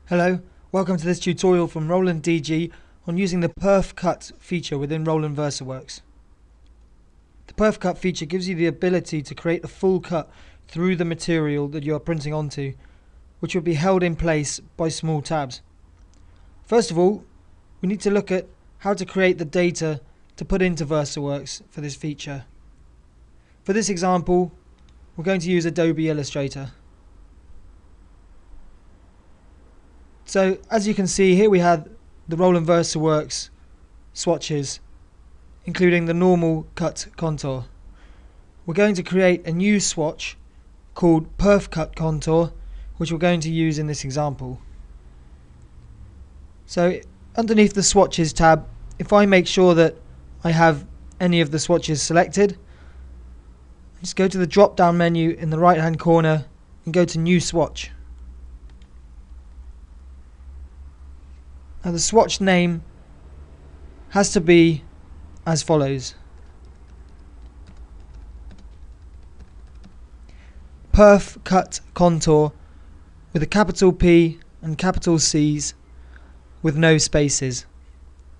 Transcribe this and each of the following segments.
Hello, welcome to this tutorial from Roland DG on using the Perf Cut feature within Roland VersaWorks. The Perf Cut feature gives you the ability to create a full cut through the material that you are printing onto, which will be held in place by small tabs. First of all, we need to look at how to create the data to put into VersaWorks for this feature. For this example, we're going to use Adobe Illustrator. So as you can see here, we have the Roland VersaWorks swatches, including the normal cut contour. We're going to create a new swatch called Perf Cut Contour, which we're going to use in this example. So underneath the swatches tab, if I make sure that I have any of the swatches selected, just go to the drop down menu in the right hand corner and go to New Swatch. Now the swatch name has to be as follows: Perf Cut Contour with a capital P and capital C's with no spaces.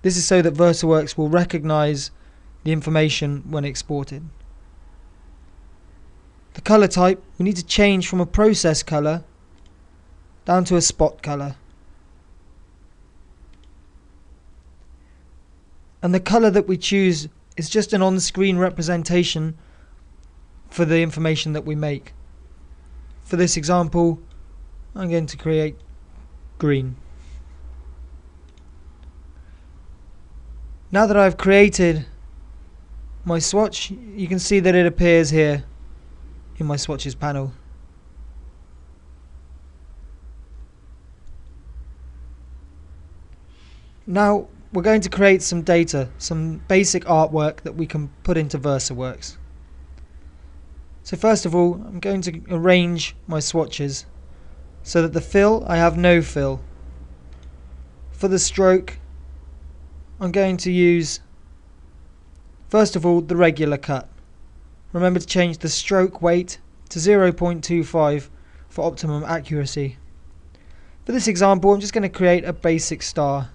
This is so that VersaWorks will recognize the information when exported. The color type, we need to change from a process color down to a spot color. And the color that we choose is just an on-screen representation for the information that we make. For this example, I'm going to create green. Now that I've created my swatch, you can see that it appears here in my swatches panel. Now we're going to create some data, some basic artwork that we can put into VersaWorks. So first of all, I'm going to arrange my swatches so that the fill, I have no fill. For the stroke, I'm going to use, first of all, the regular cut. Remember to change the stroke weight to 0.25 for optimum accuracy. For this example, I'm just going to create a basic star.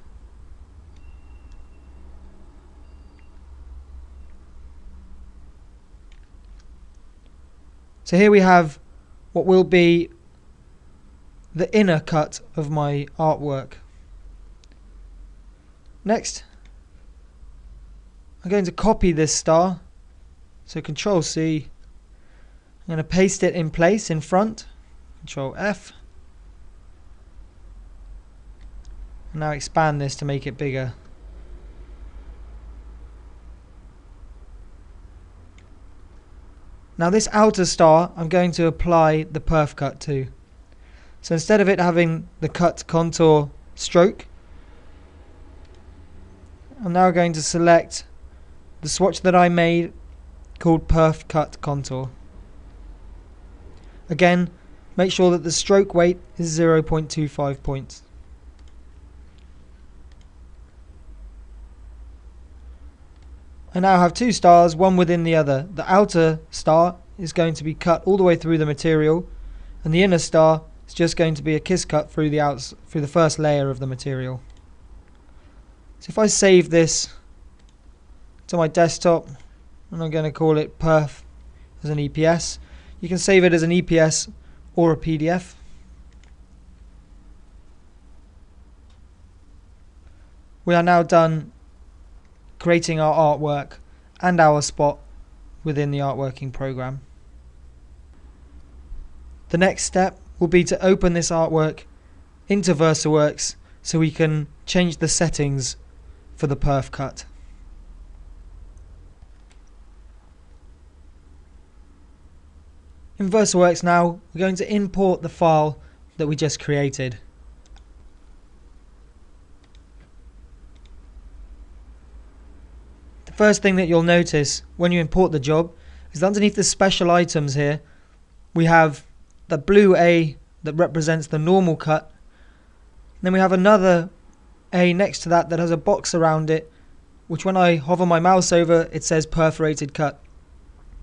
So here we have what will be the inner cut of my artwork. Next, I'm going to copy this star. So Control C, I'm going to paste it in place in front, Control F. And now expand this to make it bigger. Now this outer star I'm going to apply the perf cut to. So instead of it having the cut contour stroke, I'm now going to select the swatch that I made called Perf Cut Contour. Again, make sure that the stroke weight is 0.25 points. I now have two stars, one within the other. The outer star is going to be cut all the way through the material, and the inner star is just going to be a kiss cut through the first layer of the material. So if I save this to my desktop, and I'm going to call it Perf as an EPS, you can save it as an EPS or a PDF. We are now done creating our artwork and our spot within the artworking program. The next step will be to open this artwork into VersaWorks so we can change the settings for the perf cut. In VersaWorks now, we're going to import the file that we just created. The first thing that you'll notice when you import the job is that underneath the special items here, we have the blue A that represents the normal cut. Then we have another A next to that that has a box around it, which when I hover my mouse over, it says Perforated Cut.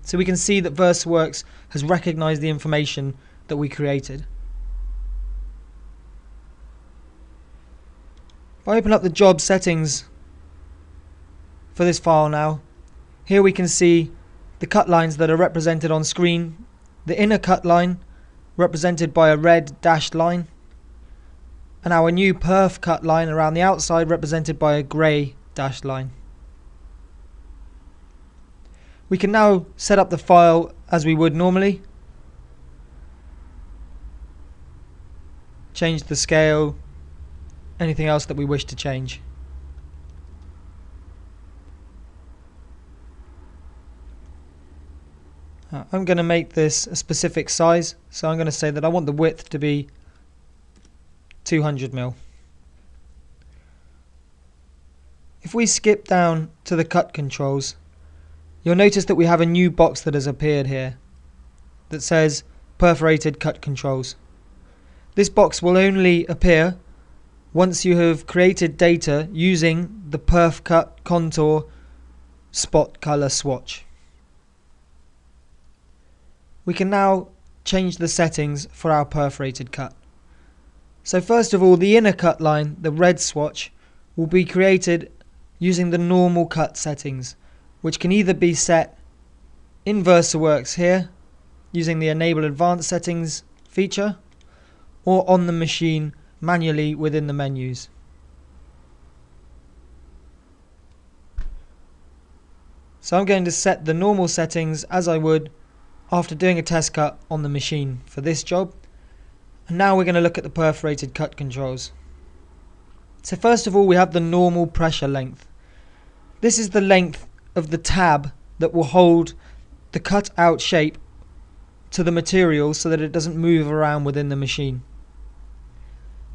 So we can see that VersaWorks has recognized the information that we created. If I open up the job settings for this file now, here we can see the cut lines that are represented on screen. The inner cut line represented by a red dashed line, and our new perf cut line around the outside represented by a grey dashed line. We can now set up the file as we would normally. Change the scale, anything else that we wish to change. I'm going to make this a specific size, so I'm going to say that I want the width to be 200 mm. If we skip down to the cut controls, you'll notice that we have a new box that has appeared here that says Perforated Cut Controls. This box will only appear once you have created data using the Perf Cut Contour Spot Color Swatch. We can now change the settings for our perforated cut. So first of all, the inner cut line, the red swatch, will be created using the normal cut settings, which can either be set in VersaWorks here using the Enable Advanced Settings feature, or on the machine manually within the menus. So I'm going to set the normal settings as I would after doing a test cut on the machine for this job. And now we're going to look at the perforated cut controls. So first of all, we have the normal pressure length. This is the length of the tab that will hold the cut out shape to the material so that it doesn't move around within the machine.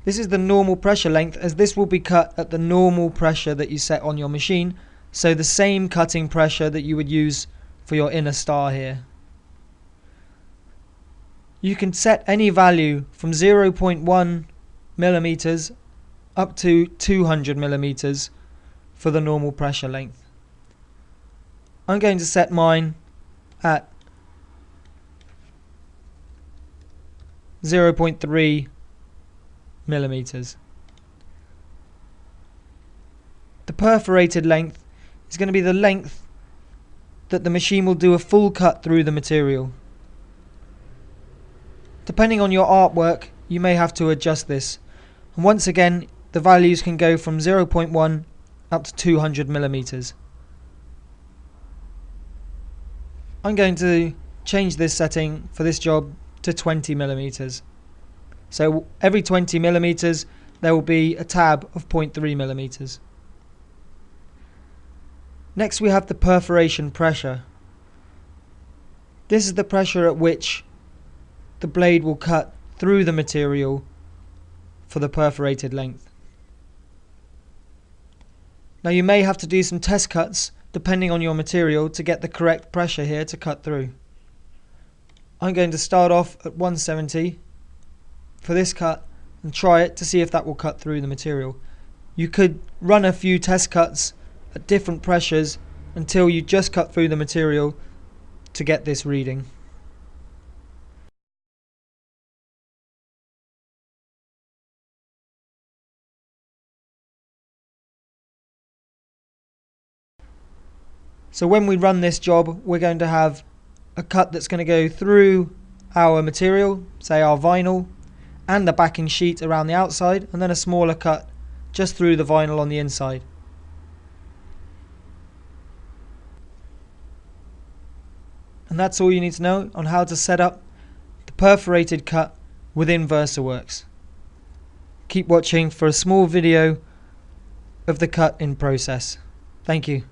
This is the normal pressure length, as this will be cut at the normal pressure that you set on your machine, so the same cutting pressure that you would use for your inner star here. You can set any value from 0.1 millimeters up to 200 millimeters for the normal pressure length. I'm going to set mine at 0.3 millimeters. The perforated length is going to be the length that the machine will do a full cut through the material. Depending on your artwork, you may have to adjust this. And once again, the values can go from 0.1 up to 200 millimeters. I'm going to change this setting for this job to 20 millimeters. So every 20 millimeters there will be a tab of 0.3 millimeters. Next we have the perforation pressure. This is the pressure at which the blade will cut through the material for the perforated length. Now you may have to do some test cuts depending on your material to get the correct pressure here to cut through. I'm going to start off at 170 for this cut and try it to see if that will cut through the material. You could run a few test cuts at different pressures until you just cut through the material to get this reading. So when we run this job, we're going to have a cut that's going to go through our material, say our vinyl, and the backing sheet around the outside, and then a smaller cut just through the vinyl on the inside. And that's all you need to know on how to set up the perforated cut within VersaWorks. Keep watching for a small video of the cut in process. Thank you.